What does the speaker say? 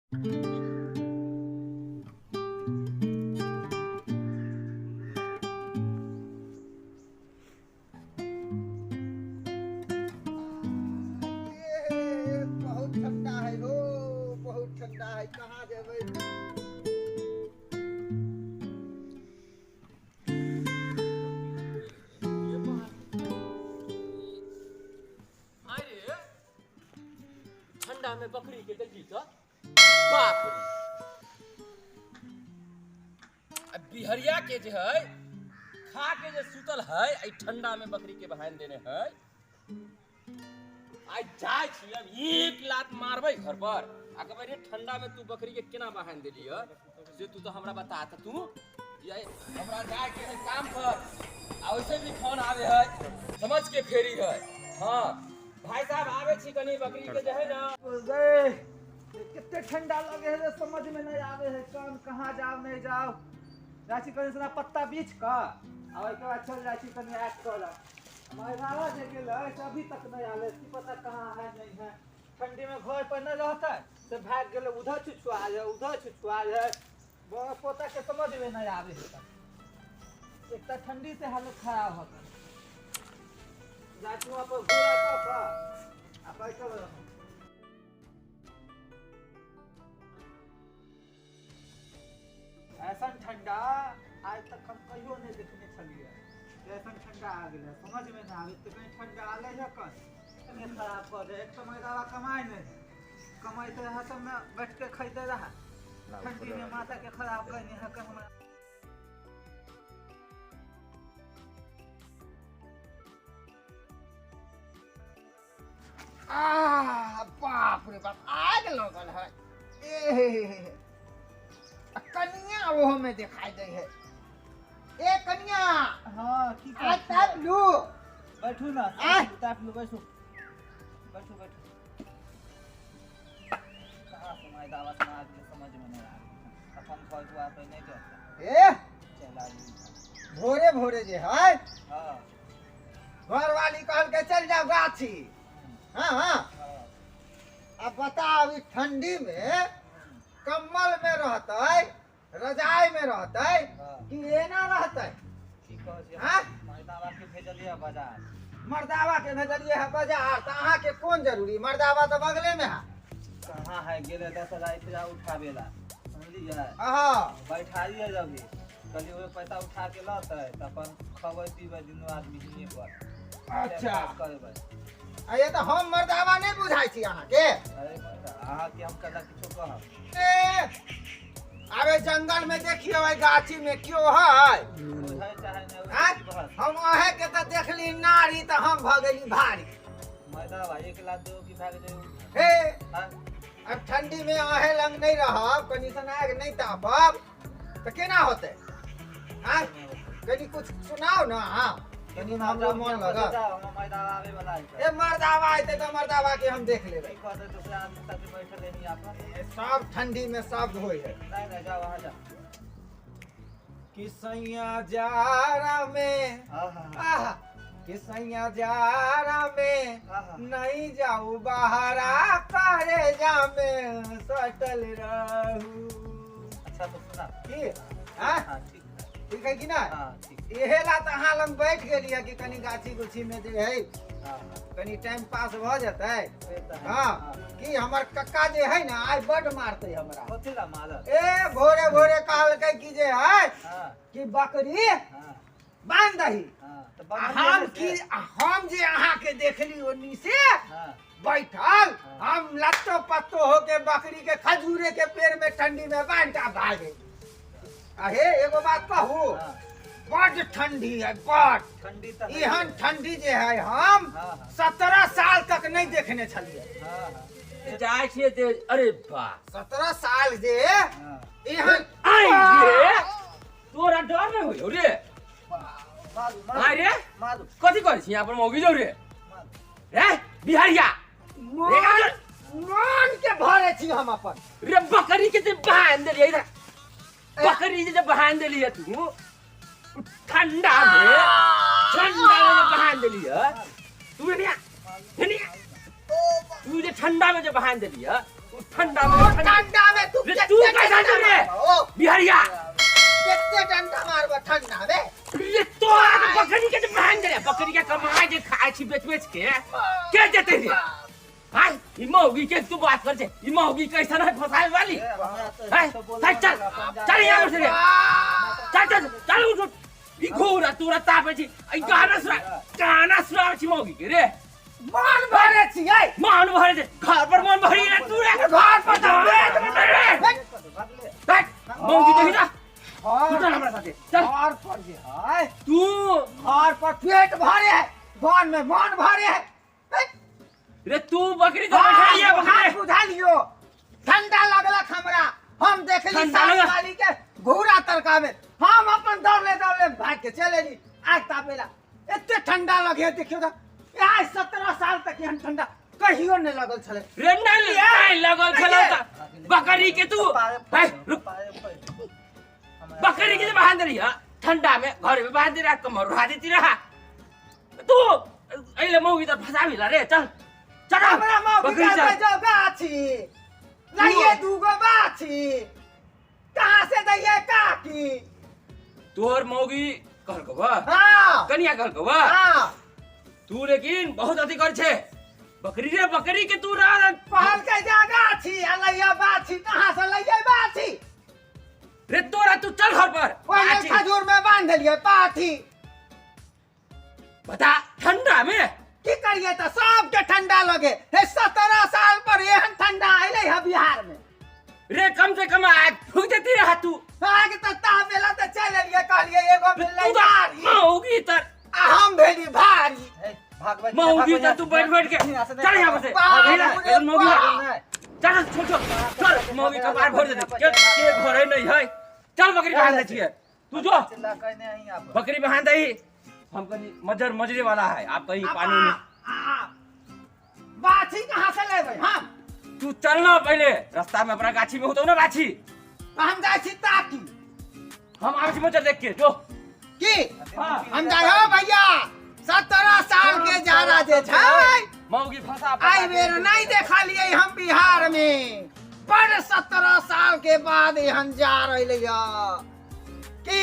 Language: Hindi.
बहुत ठंडा है हो, बहुत ठंडा है। कहाँ जेबै? अरे ठंडा में बकरी के दगी तो बाप रे। अब बिहरिया के जे है खा के जे सुतल है आई ठंडा में बकरी के बहान देने है। आई जाय छी अब एक लात मारबै घर पर आ कहबै रे ठंडा में तू बकरी के केना बहान देली है से तू तो हमरा बता त तू ये हमरा जाय के है काम पर आ वैसे भी फोन आवे है समझ के फेरी है। हां भाई साहब आवे छी कनी बकरी के जे है ना गए कितने ठंडा लगे है, समझ में नहीं आवे है। काम कहाँ जाओ नहीं जाओ। जाची कनी सना पत्ता बीच का और एक बार चल जाची कनी ऐड कर। महिलावा जे गेल है से अभी तक नहीं आले, की पता कहाँ है नहीं है। ठंडी में घर पर न रहता है से भाग गेल, उधर छुछुआ है उधर छुछुआ है। बड़ा पोता के समझ में नहीं आवे है। एक तो ठंडी से हालत खराब होता है। जाची वहाँ पर घोड़ा का आप ऐसा रहो। ऐसा ठंडा आज तक हम कहियो नहीं देखने छलिए। ऐसा ठंडा आ गया समझ में ना आवे। तो कहीं ठंडा आले है कन ये खराब कर दे। एक समय दवा कमाए नहीं कमाई तो यहाँ सब में बैठ के खरीदे रहा। ठंडी में माता के खराब करने है कन हमरा। बाप रे बाप आग लगल है। ए कन्या वो में दिखाई दे है। ए कन्या हां की आज ताप लू बैठू ना ताप लू बैठो बैठो बैठो। कहां सुनाई दावा सुना के समझ में नहीं आ रहा। अपन कोई हुआ तो नहीं करता। ए चला ली भोरे भोरे जे है हां घर वाली कहल के चल जाओ गाछी। हां हां अब बताओ इस ठंडी में कम्बल में रहते रजाई में रहते कि ये ना रहते। मर्दावा के भेजलिए बाजार मर्दावा के भेजलिए है बाजार तो अहाँ के कौन जरूरी। मर्दावा तो बगले में है। कहाँ है गेले 10,000 रुपया उठावेला समझलिए। हां बैठाइए जब कल वो पैसा उठा के लाते त अपन खबै पीबै दुनू आदमी हिये पर। अच्छा करबै ये तो हम मर्दावा नहीं बुझाई छी अहाँ के। अरे अहाँ के हम कदा किछो कहब। अबे जंगल में देखियो भाई गाछी में क्यों है हम अहे के तो देखली नारी तो हम भगली भारी। मर्दावा एक लाख दो की भाग दे हे अब ठंडी में अहे लंग नहीं रहब कंडीशन आग नहीं तापब तो केना होते। हां कनी कुछ सुनाओ ना। हां कनी हमरो मन लगा मर्दावा आवे वाला है। ए मर्दावा आते तो मर्दावा के हम देख लेबै। कह दे दूसरा आदमी तक बैठल नहीं आप सब ठंडी में सब होय है। नहीं नहीं जाओ वहां जा कि सैया जारा में आहा कि सैया जारा में नहीं जाऊ बाहरा करे जा में सटल रहू। अच्छा तो सुना की हां ठीक है कि ना। एहे ला त अहाँ लंग बैठ गेली है कि कनी गाछी गुछी में जे है कनी टाइम पास भ जतै। हां कि हमर कक्का जे है ना आज बड मारते हमरा। कथि ला मारत ए भोरे भोरे कहल के कि जे है कि बकरी बांध दही। हम कि हम जे अहाँ के देखली ओनी से बैठल हम लत्तो पत्तो होके बकरी के खजूरे के पेड़ में ठंडी में बांध के भागे। अहे एगो बात कहू बड़ ठंडी है बड़ ठंडी तो एहन ठंडी जे है हम 17 साल तक नहीं देखने छलिए। जाय छिए ते अरे बा 17 साल जे एहन आई रे तोरा डर नहीं होयो रे। मार रे मार कथि कर छी यहां पर मौगी जाऊ रे रे बिहारिया मान के भरे छी हम अपन। रे बकरी के ते बांध देलिए इधर बकरी जे बांध देलिए तू ठंडा में बांध देलिए तू नहीं तू जे ठंडा में जो बांध देलिए ठंडा में हो बिहारिया कितने डंडा मारबा ठंडा में ये तो बकरी के बहन दे बकरी के कमाए जे खाए छी बेच के देते रे हाय ई मौगी के तू बात कर छे ई मौगी कैसन है फसाए वाली हाय चल यहां से चल उठ ई घोड़ा तोरा तापे छी ई गाना सुना छी मौगी के रे मान भरे छियै मान भरे छे घर पर मान भरी रे तू रे घर पर जा मौगी देखी जा तू चल हमरा साथे चल घर पर जे है तू घर पर पेट भरे है घर में मन भरे है रे तू बकरी तो बैठाइए बकरी बुझा लियो ठंडा लगला हमरा हम देखली साली वाली के घोड़ा तरका में हम अपन दौड़ले भाग के चले ली आज तापेला इतने ठंडा लगे देखियो तो आज 17 साल तक यहाँ ठंडा कहियो नहीं लगल छले रे नहीं लगल छले त बकरी के तू बकरी के बांध रही है ठंडा में घर में बांध रहा कमर उठा देती रहा तू अइले मौगी त फसाबिला रे चल चल हमरा मौगी का जो गाछी लाइए दूगो बाछी कहां से दैए काकी तोर मौगी कहल को बा हां कनिया कहल को बा हां तू लेकिन बहुत अति कर छे बकरी रे बकरी के तू रह पहल के जागा छी लइया बाछी कहां से लइए बाछी रे तोरा तू चल घर पर ओए खजूर में बांध लिए पाठी बता ठंडा में की करिए तो सब के ठंडा लगे हे 17 साल पर एहन ठंडा आइले है बिहार में रे कम से कम आग फूक देती रहा तू आग तो तापेला तो चले लिए कहलिए एगो मिलले भारी मौगी तर हम भेली भारी मौगी तर तू बैठ के चल यहां से मौगी चल चल मौगी का बार भर दे के घर नहीं है चल बकरी बांध दे छिए तू जो बकरी बांध दे हम कनी मजरे वाला है आप कहीं पानी में बाछी कहां से लेबै हम तू चलना पहले रास्ता में अपना गाछी में होतो ना बाछी हम जाय छी ताकी हम आछी में देख के जो की हम जाय हो भैया 17 साल के जारा जे छै मौगी फंसा आई बेर नहीं देखा लिए हम बिहार में पर 17 साल के बाद हम जा रहे के